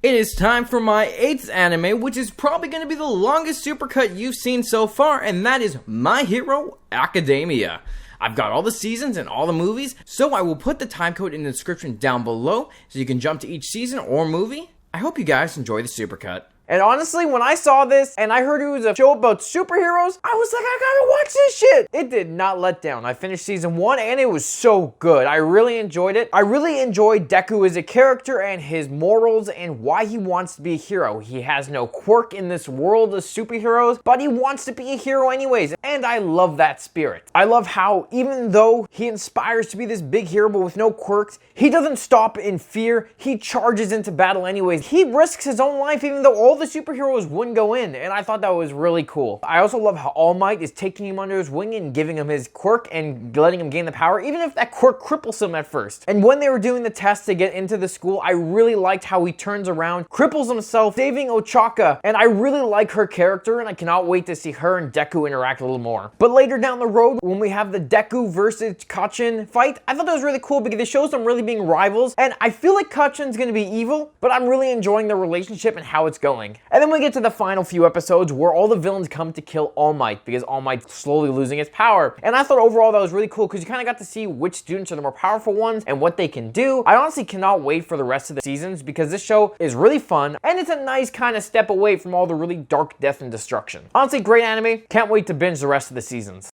It is time for my 8th anime, which is probably going to be the longest supercut you've seen so far, and that is My Hero Academia. I've got all the seasons and all the movies, so I will put the timecode in the description down below so you can jump to each season or movie. I hope you guys enjoy the supercut. And honestly, when I saw this and I heard it was a show about superheroes, I was like, I gotta watch this shit. It did not let down. I finished season 1 and it was so good. I really enjoyed it. I really enjoyed Deku as a character and his morals and why he wants to be a hero. He has no quirk in this world of superheroes, but he wants to be a hero anyways. And I love that spirit. I love how even though he inspires to be this big hero but with no quirks, he doesn't stop in fear. He charges into battle anyways. He risks his own life even though all the superheroes wouldn't go in, and I thought that was really cool. I also love how All Might is taking him under his wing and giving him his quirk and letting him gain the power, even if that quirk cripples him at first. And when they were doing the test to get into the school, I really liked how he turns around, cripples himself, saving Ochaka, and I really like her character, and I cannot wait to see her and Deku interact a little more. But later down the road, when we have the Deku versus Kachin fight, I thought that was really cool because it shows them really being rivals, and I feel like Kachin's gonna be evil, but I'm really enjoying their relationship and how it's going. And then we get to the final few episodes where all the villains come to kill All Might because All Might's slowly losing its power. And I thought overall that was really cool because you kind of got to see which students are the more powerful ones and what they can do. I honestly cannot wait for the rest of the seasons because this show is really fun and it's a nice kind of step away from all the really dark death and destruction. Honestly, great anime. Can't wait to binge the rest of the seasons.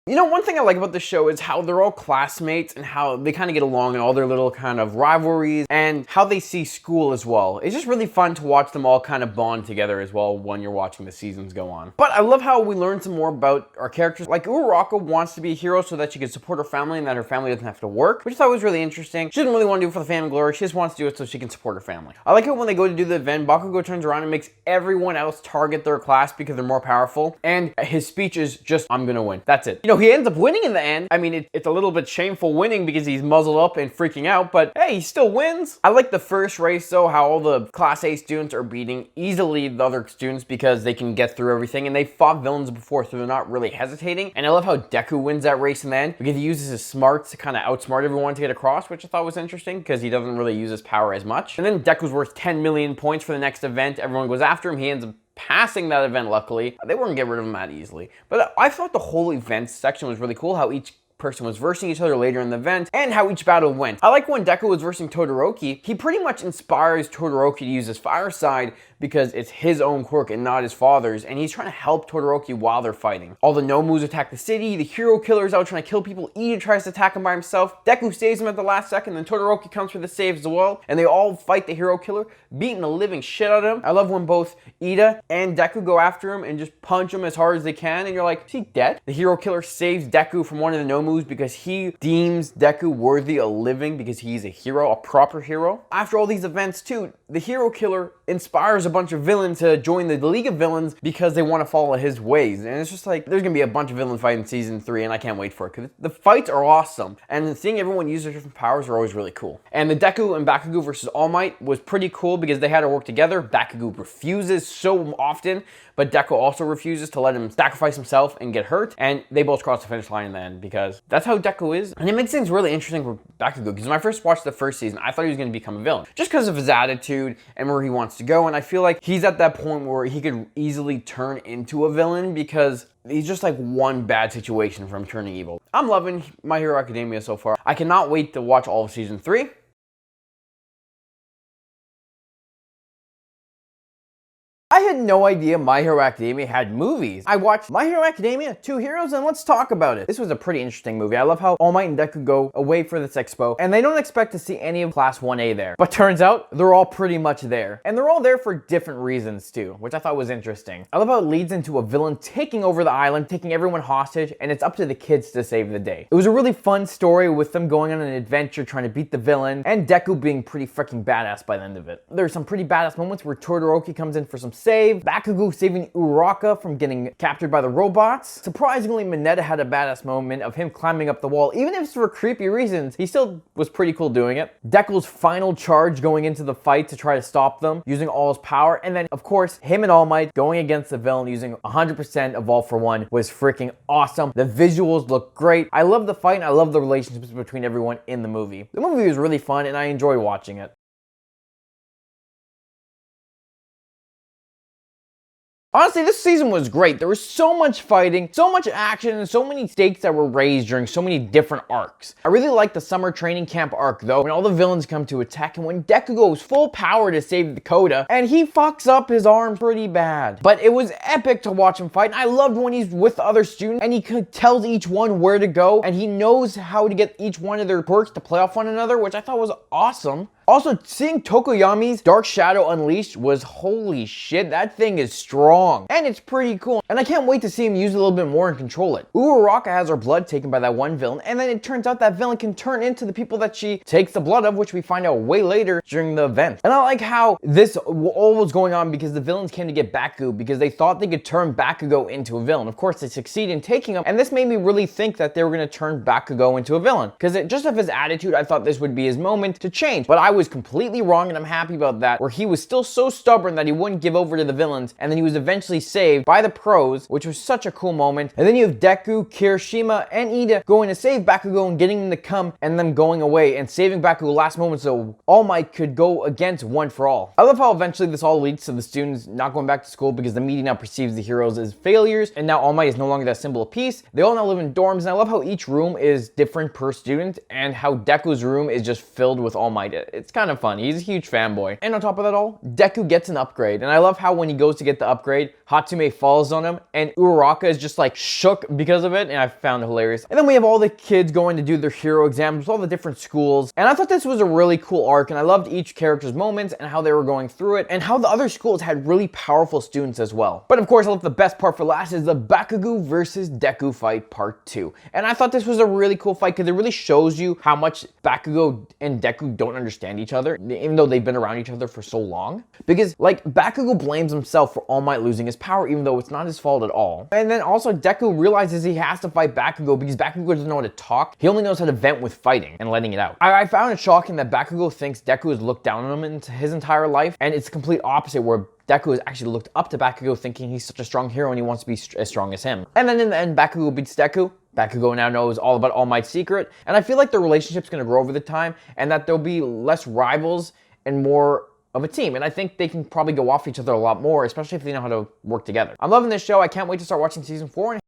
You know, one thing I like about this show is how they're all classmates and how they kind of get along and all their little kind of rivalries and how they see school as well. It's just really fun to watch them all kind of bond together as well when you're watching the seasons go on. But I love how we learn some more about our characters. Like Uraraka wants to be a hero so that she can support her family and that her family doesn't have to work, which I thought was really interesting. She doesn't really want to do it for the family glory. She just wants to do it so she can support her family. I like it when they go to do the event, Bakugo turns around and makes everyone else target their class because they're more powerful. And his speech is just, I'm gonna win. That's it. You know, he ends up winning in the end. I mean, it's a little bit shameful winning because he's muzzled up and freaking out, but hey, he still wins. I like the first race though, how all the Class A students are beating easily the other students because they can get through everything and they fought villains before, so they're not really hesitating. And I love how Deku wins that race in the end because he uses his smarts to kind of outsmart everyone to get across, which I thought was interesting because he doesn't really use his power as much. And then Deku's worth 10 million points for the next event. Everyone goes after him. He ends up passing that event, luckily. They wouldn't get rid of him that easily. But I thought the whole event section was really cool, how each person was versing each other later in the event, and how each battle went. I like when Deku was versing Todoroki, he pretty much inspires Todoroki to use his fire side because it's his own quirk and not his father's, and he's trying to help Todoroki while they're fighting. All the Nomus attack the city, the hero killer's out trying to kill people, Ida tries to attack him by himself, Deku saves him at the last second, then Todoroki comes for the save as well, and they all fight the hero killer, beating the living shit out of him. I love when both Ida and Deku go after him and just punch him as hard as they can, and you're like, is he dead? The hero killer saves Deku from one of the Nomus because he deems Deku worthy of living because he's a hero, a proper hero. After all these events too, the hero killer inspires a bunch of villains to join the League of Villains because they want to follow his ways. And it's just like, there's gonna be a bunch of villain fights in season 3 and I can't wait for it because the fights are awesome. And seeing everyone use their different powers are always really cool. And the Deku and Bakugo versus All Might was pretty cool because they had to work together. Bakugo refuses so often, but Deku also refuses to let him sacrifice himself and get hurt. And they both cross the finish line in the end because that's how Deku is. And it makes things really interesting for Bakugo because when I first watched the first season, I thought he was going to become a villain just because of his attitude and where he wants to go. And I feel like he's at that point where he could easily turn into a villain because he's just like one bad situation from turning evil. I'm loving My Hero Academia so far. I cannot wait to watch all of season 3. I had no idea My Hero Academia had movies. I watched My Hero Academia, Two Heroes, and let's talk about it. This was a pretty interesting movie. I love how All Might and Deku go away for this expo, and they don't expect to see any of Class 1A there. But turns out, they're all pretty much there. And they're all there for different reasons too, which I thought was interesting. I love how it leads into a villain taking over the island, taking everyone hostage, and it's up to the kids to save the day. It was a really fun story with them going on an adventure trying to beat the villain, and Deku being pretty freaking badass by the end of it. There's some pretty badass moments where Todoroki comes in for some save, Bakugo saving Uraraka from getting captured by the robots. Surprisingly, Mineta had a badass moment of him climbing up the wall. Even if it's for creepy reasons, he still was pretty cool doing it. Deku's final charge going into the fight to try to stop them, using all his power. And then, of course, him and All Might going against the villain using 100% of All for One was freaking awesome. The visuals look great. I love the fight and I love the relationships between everyone in the movie. The movie was really fun and I enjoy watching it. Honestly, this season was great. There was so much fighting, so much action, and so many stakes that were raised during so many different arcs. I really like the summer training camp arc though, when all the villains come to attack and when Deku goes full power to save Dakota, and he fucks up his arm pretty bad. But it was epic to watch him fight, and I loved when he's with the other students and he tells each one where to go, and he knows how to get each one of their quirks to play off one another, which I thought was awesome. Also, seeing Tokoyami's Dark Shadow Unleashed was holy shit, that thing is strong. And it's pretty cool. And I can't wait to see him use it a little bit more and control it. Uraraka has her blood taken by that one villain, and then it turns out that villain can turn into the people that she takes the blood of, which we find out way later during the event. And I like how this all was going on because the villains came to get Bakugo because they thought they could turn Bakugo into a villain. Of course, they succeed in taking him, and this made me really think that they were going to turn Bakugo into a villain. Because just of his attitude, I thought this would be his moment to change. But I was completely wrong, and I'm happy about that, where he was still so stubborn that he wouldn't give over to the villains, and then he was eventually saved by the pros, which was such a cool moment. And then you have Deku, Kirishima, and Ida going to save Bakugo and getting him to come, and them going away and saving Bakugo last moment so All Might could go against One for All. I love how eventually this all leads to the students not going back to school because the media now perceives the heroes as failures, and now All Might is no longer that symbol of peace. They all now live in dorms, and I love how each room is different per student, and how Deku's room is just filled with All Might. It's kind of fun. He's a huge fanboy. And on top of that all, Deku gets an upgrade. And I love how when he goes to get the upgrade, Hatsume falls on him and Uraraka is just like shook because of it. And I found it hilarious. And then we have all the kids going to do their hero exams with all the different schools. And I thought this was a really cool arc. And I loved each character's moments and how they were going through it. And how the other schools had really powerful students as well. But of course, I love the best part for last is the Bakugo versus Deku fight part 2. And I thought this was a really cool fight because it really shows you how much Bakugo and Deku don't understand each other, even though they've been around each other for so long. Because like Bakugo blames himself for All Might losing his power, even though it's not his fault at all. And then also Deku realizes he has to fight Bakugo because Bakugo doesn't know how to talk. He only knows how to vent with fighting and letting it out. I found it shocking that Bakugo thinks Deku has looked down on him his entire life, and it's the complete opposite where Deku has actually looked up to Bakugo thinking he's such a strong hero and he wants to be as strong as him. And then in the end, Bakugo beats Deku. Bakugo now knows all about All Might's secret, and I feel like their relationship's going to grow over the time and that there'll be less rivals and more of a team. And I think they can probably go off each other a lot more, especially if they know how to work together. I'm loving this show. I can't wait to start watching season 4.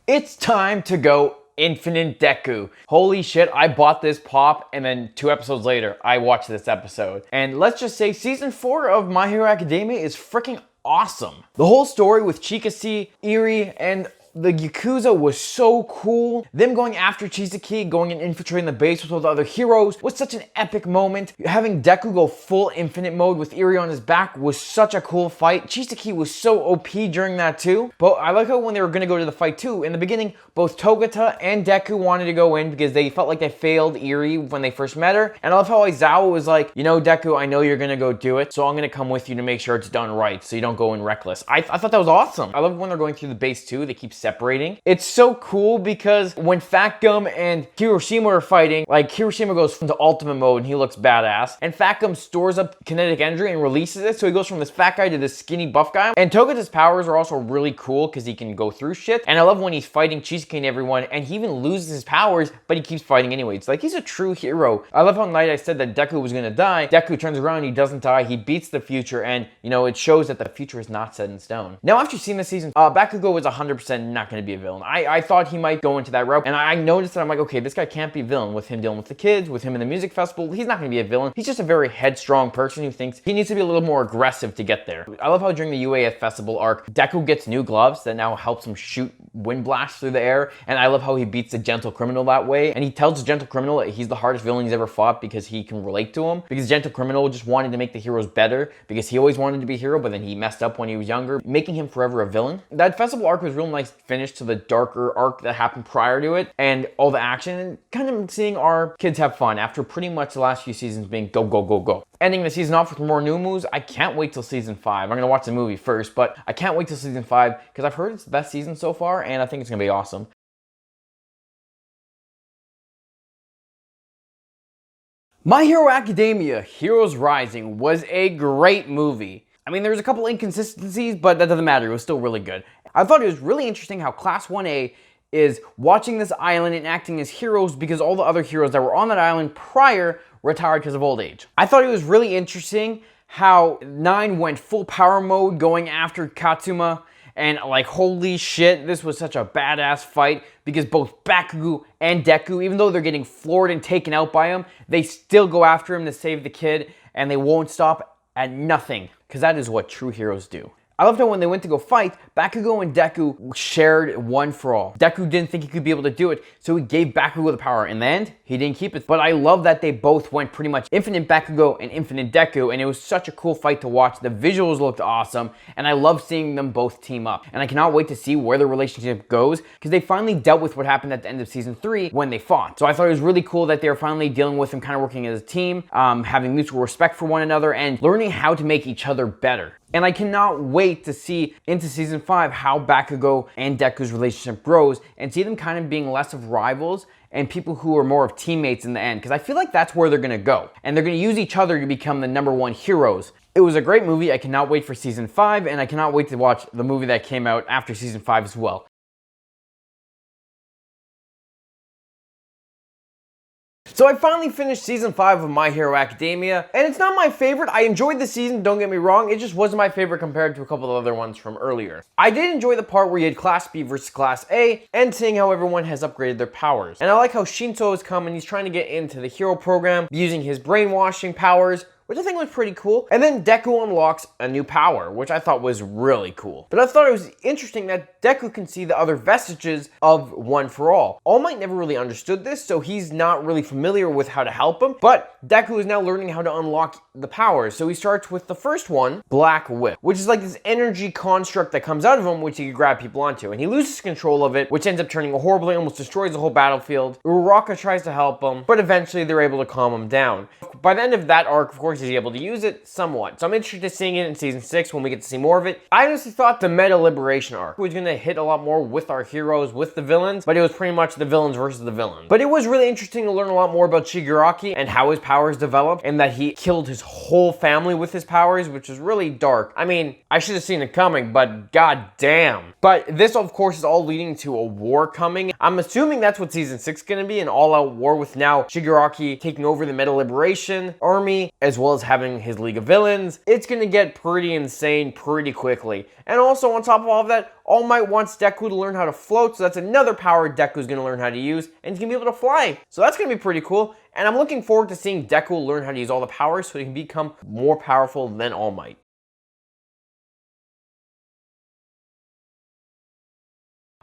It's time to go Infinite Deku. Holy shit, I bought this pop and then 2 episodes later, I watched this episode. And let's just say season 4 of My Hero Academia is freaking awesome. The whole story with Chikasi, Eri, and the Yakuza was so cool. Them going after Chisaki, going and infiltrating the base with all the other heroes was such an epic moment. Having Deku go full infinite mode with Eri on his back was such a cool fight. Chisaki was so OP during that too. But I like how when they were gonna go to the fight too, in the beginning, both Togata and Deku wanted to go in because they felt like they failed Eri when they first met her. And I love how Aizawa was like, you know, Deku, I know you're gonna go do it, so I'm gonna come with you to make sure it's done right, so you don't go in reckless. I thought that was awesome. I love when they're going through the base too, they keep separating. It's so cool because when Fat Gum and Hiroshima are fighting, like Hiroshima goes into ultimate mode and he looks badass, and Fat Gum stores up kinetic energy and releases it, so he goes from this fat guy to this skinny buff guy. And Togata's powers are also really cool because he can go through shit, and I love when he's fighting Chisaki and everyone and he even loses his powers, but he keeps fighting anyway. It's like he's a true hero. I love how Night I said that Deku was gonna die. Deku turns around, he doesn't die, he beats the future, and you know, it shows that the future is not set in stone. Now after seeing this season, Bakugo was 100% not gonna be a villain. I thought he might go into that route, and I noticed that I'm like, okay, this guy can't be a villain with him dealing with the kids, with him in the music festival. He's not gonna be a villain. He's just a very headstrong person who thinks he needs to be a little more aggressive to get there. I love how during the UAF festival arc, Deku gets new gloves that now helps him shoot wind blasts through the air, and I love how he beats the gentle criminal that way, and he tells the gentle criminal that he's the hardest villain he's ever fought because he can relate to him, because gentle criminal just wanted to make the heroes better because he always wanted to be a hero, but then he messed up when he was younger, making him forever a villain. That festival arc was real nice finish to the darker arc that happened prior to it, and all the action, and kind of seeing our kids have fun after pretty much the last few seasons being go, go, go, go. Ending the season off with more new moves, I can't wait till season 5. I'm gonna watch the movie first, but I can't wait till season 5 because I've heard it's the best season so far, and I think it's gonna be awesome. My Hero Academia Heroes Rising was a great movie. I mean, there was a couple inconsistencies, but that doesn't matter. It was still really good. I thought it was really interesting how Class 1A is watching this island and acting as heroes because all the other heroes that were on that island prior retired because of old age. I thought it was really interesting how 9 went full power mode going after Katsuma. And like, holy shit, this was such a badass fight because both Bakugo and Deku, even though they're getting floored and taken out by him, they still go after him to save the kid, and they won't stop at nothing because that is what true heroes do. I loved how when they went to go fight, Bakugo and Deku shared one for all. Deku didn't think he could be able to do it, so he gave Bakugo the power. In the end, he didn't keep it. But I love that they both went pretty much infinite Bakugo and infinite Deku, and it was such a cool fight to watch. The visuals looked awesome, and I love seeing them both team up. And I cannot wait to see where the relationship goes, because they finally dealt with what happened at the end of Season 3 when they fought. So I thought it was really cool that they were finally dealing with them, kind of working as a team, having mutual respect for one another, and learning how to make each other better. And I cannot wait to see into Season 5 how Bakugo and Deku's relationship grows and see them kind of being less of rivals and people who are more of teammates in the end. Because I feel like that's where they're going to go. And they're going to use each other to become the #1 heroes. It was a great movie. I cannot wait for Season 5. And I cannot wait to watch the movie that came out after Season 5 as well. So I finally finished Season 5 of My Hero Academia, and it's not my favorite. I enjoyed the season, don't get me wrong, it just wasn't my favorite compared to a couple of other ones from earlier. I did enjoy the part where you had Class B versus Class A, and seeing how everyone has upgraded their powers. And I like how Shinso has come and he's trying to get into the hero program, using his brainwashing powers, which I think was pretty cool. And then Deku unlocks a new power, which I thought was really cool. But I thought it was interesting that Deku can see the other vestiges of One for All. All Might never really understood this, so he's not really familiar with how to help him. But Deku is now learning how to unlock the powers. So he starts with the first one, Black Whip, which is like this energy construct that comes out of him, which he can grab people onto. And he loses control of it, which ends up turning horribly, almost destroys the whole battlefield. Uraraka tries to help him, but eventually they're able to calm him down. By the end of that arc, of course, he's able to use it somewhat. So I'm interested in seeing it in Season 6 when we get to see more of it. I honestly thought the Meta Liberation arc was going to hit a lot more with our heroes, with the villains, but it was pretty much the villains versus the villains. But it was really interesting to learn a lot more about Shigaraki and how his powers developed, and that he killed his whole family with his powers, which is really dark. I mean, I should have seen it coming, but god damn. But this, of course, is all leading to a war coming. I'm assuming that's what Season 6 is going to be, an all-out war with now Shigaraki taking over the Meta Liberation army, as well as having his League of Villains. It's gonna get pretty insane pretty quickly. And also, on top of all of that, All Might wants Deku to learn how to float, so that's another power Deku's gonna learn how to use, and he's gonna be able to fly. So that's gonna be pretty cool, and I'm looking forward to seeing Deku learn how to use all the powers so he can become more powerful than All Might.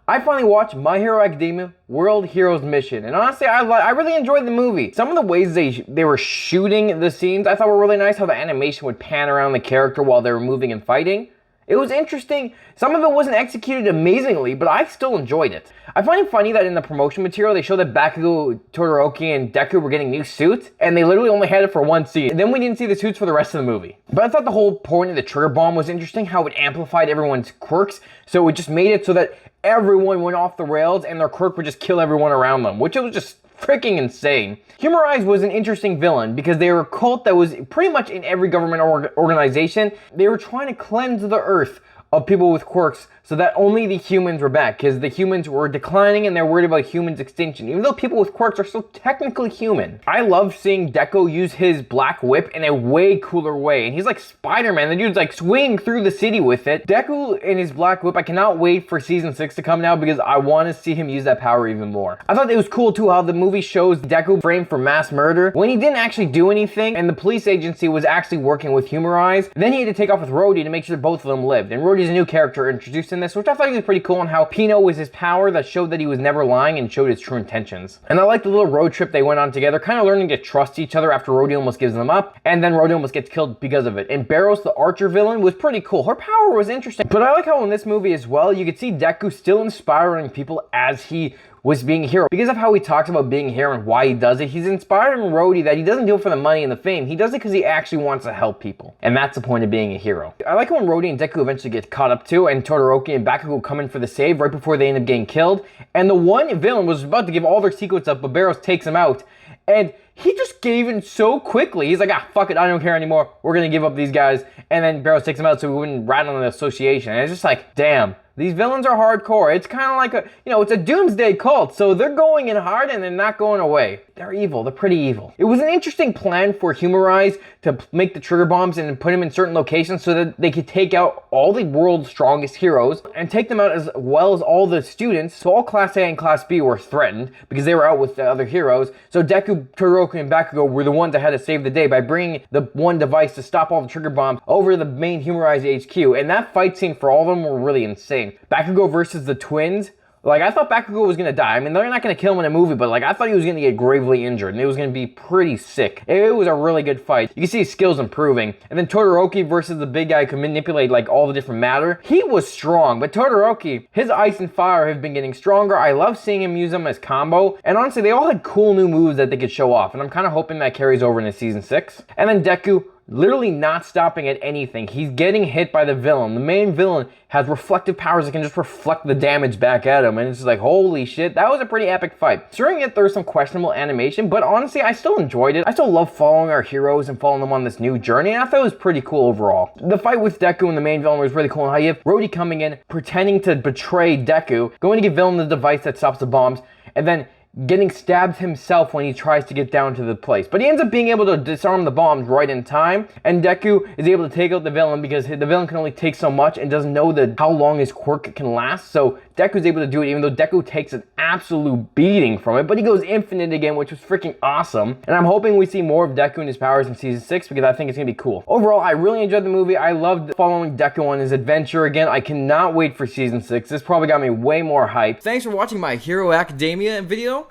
I finally watched My Hero Academia World Heroes Mission, and honestly, I really enjoyed the movie. Some of the ways they were shooting the scenes I thought were really nice, how the animation would pan around the character while they were moving and fighting. It was interesting. Some of it wasn't executed amazingly, but I still enjoyed it. I find it funny that in the promotion material, they showed that Bakugo, Todoroki, and Deku were getting new suits, and they literally only had it for one scene. And then we didn't see the suits for the rest of the movie. But I thought the whole point of the trigger bomb was interesting, how it amplified everyone's quirks, so it just made it so that everyone went off the rails and their quirk would just kill everyone around them, which was just freaking insane. Humor Eyes was an interesting villain because they were a cult that was pretty much in every government organization. They were trying to cleanse the earth of people with quirks so that only the humans were back, because the humans were declining and they're worried about humans' extinction, even though people with quirks are still technically human. I love seeing Deku use his Black Whip in a way cooler way, and he's like Spider-Man. The dude's like swinging through the city with it. Deku and his Black Whip, I cannot wait for Season 6 to come now because I want to see him use that power even more. I thought it was cool too how the movie shows Deku framed for mass murder when he didn't actually do anything, and the police agency was actually working with Humor Eyes. Then he had to take off with Rhodey to make sure both of them lived, and Rhodey's a new character introduced in this, which I thought he was pretty cool, on how Pino was his power that showed that he was never lying and showed his true intentions. And I like the little road trip they went on together, kind of learning to trust each other after Rhodey almost gives them up, and then Rhodey almost gets killed because of it. And Barros, the archer villain, was pretty cool. Her power was interesting. But I like how in this movie as well, you could see Deku still inspiring people as he was being a hero. Because of how he talks about being a hero and why he does it, he's inspiring Rhodey that he doesn't do it for the money and the fame. He does it because he actually wants to help people. And that's the point of being a hero. I like when Rhodey and Deku eventually get caught up too, and Todoroki and Bakugo come in for the save right before they end up getting killed. And the one villain was about to give all their secrets up, but Barros takes him out. And he just gave in so quickly. He's like, fuck it, I don't care anymore. We're gonna give up these guys. And then Barros takes him out so we wouldn't rat on the association. And it's just like, damn. These villains are hardcore. It's kind of like a, it's a doomsday cult. So they're going in hard and they're not going away. They're evil. They're pretty evil. It was an interesting plan for Humorize to make the trigger bombs and put them in certain locations so that they could take out all the world's strongest heroes and take them out as well as all the students. So all Class A and Class B were threatened because they were out with the other heroes. So Deku, Todoroki, and Bakugo were the ones that had to save the day by bringing the one device to stop all the trigger bombs over the main Humorize HQ. And that fight scene for all of them were really insane. Bakugo versus the twins. Like, I thought Bakugo was gonna die. I mean, they're not gonna kill him in a movie, but like, I thought he was gonna get gravely injured, and it was gonna be pretty sick. It was a really good fight. You can see his skills improving. And then Todoroki versus the big guy who can manipulate like all the different matter. He was strong, but Todoroki, his ice and fire have been getting stronger. I love seeing him use them as combo. And honestly, they all had cool new moves that they could show off, and I'm kind of hoping that carries over into season 6. And then Deku, literally not stopping at anything. He's getting hit by the villain. The main villain has reflective powers that can just reflect the damage back at him. And it's just like, holy shit, that was a pretty epic fight. During it, there was some questionable animation, but honestly, I still enjoyed it. I still love following our heroes and following them on this new journey, and I thought it was pretty cool overall. The fight with Deku and the main villain was really cool, and how you have Rhodey coming in, pretending to betray Deku, going to give villain the device that stops the bombs, and then getting stabbed himself when he tries to get down to the place. But he ends up being able to disarm the bombs right in time, and Deku is able to take out the villain because the villain can only take so much and doesn't know how long his quirk can last. So Deku's able to do it, even though Deku takes an absolute beating from it, but he goes infinite again, which was freaking awesome. And I'm hoping we see more of Deku and his powers in season 6 because I think it's gonna be cool. Overall, I really enjoyed the movie. I loved following Deku on his adventure again. I cannot wait for season 6. This probably got me way more hyped. Thanks for watching my Hero Academia video.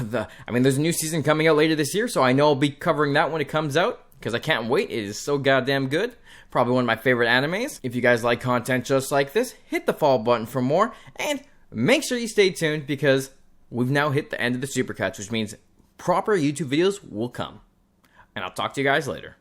There's a new season coming out later this year, so I know I'll be covering that when it comes out, because I can't wait. It is so goddamn good. Probably one of my favorite animes. If you guys like content just like this, hit the follow button for more, and make sure you stay tuned, because we've now hit the end of the Supercuts, which means proper YouTube videos will come. And I'll talk to you guys later.